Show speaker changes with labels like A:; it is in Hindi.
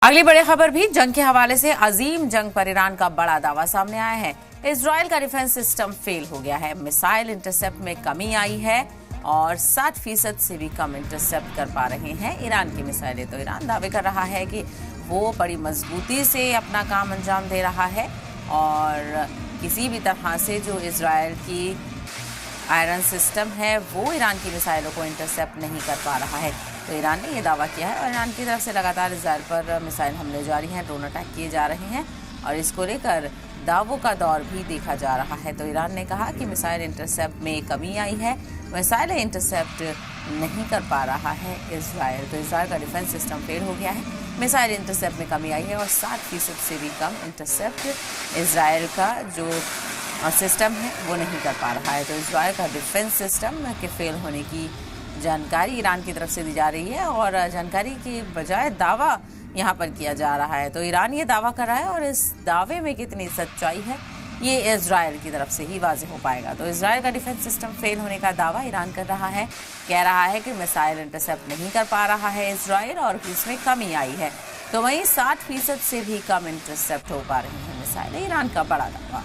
A: अगली बड़ी खबर भी जंग के हवाले से अजीम जंग पर ईरान का बड़ा दावा सामने आया है। इजराइल का डिफेंस सिस्टम फेल हो गया है। मिसाइल इंटरसेप्ट में कमी आई है और 60% से भी कम इंटरसेप्ट कर पा रहे हैं ईरान की मिसाइलें। तो ईरान दावे कर रहा है कि वो बड़ी मजबूती से अपना काम अंजाम दे रहा है और किसी भी तरह से जो इजराइल की आयरन सिस्टम है वो ईरान की मिसाइलों को इंटरसेप्ट नहीं कर पा रहा है। तो ईरान ने ये दावा किया है और ईरान की तरफ से लगातार इजराइल पर मिसाइल हमले जारी हैं, ड्रोन अटैक किए जा रहे हैं और इसको लेकर दावों का दौर भी देखा जा रहा है। तो ईरान ने कहा कि मिसाइल इंटरसेप्ट में कमी आई है, मिसाइलें इंटरसेप्ट नहीं कर पा रहा है इजराइल। तो इजराइल का डिफेंस सिस्टम फेल हो गया है, मिसाइल इंटरसेप्ट में कमी आई है और 60% से भी कम इंटरसेप्ट इजराइल का जो सिस्टम है वो नहीं कर पा रहा है। तो इजराइल का डिफेंस सिस्टम के फेल होने की जानकारी ईरान की तरफ से दी जा रही है और जानकारी के बजाय दावा यहाँ पर किया जा रहा है। तो ईरान ये दावा कर रहा है और इस दावे में कितनी सच्चाई है ये इजराइल की तरफ से ही वाज़ेह हो पाएगा। तो इजराइल का डिफेंस सिस्टम फेल होने का दावा ईरान कर रहा है, कह रहा है कि मिसाइल इंटरसेप्ट नहीं कर पा रहा है इजराइल और इसमें कमी आई है। तो वहीं 60% से भी कम इंटरसेप्ट हो पा रही है मिसाइल, ईरान का बड़ा दावा।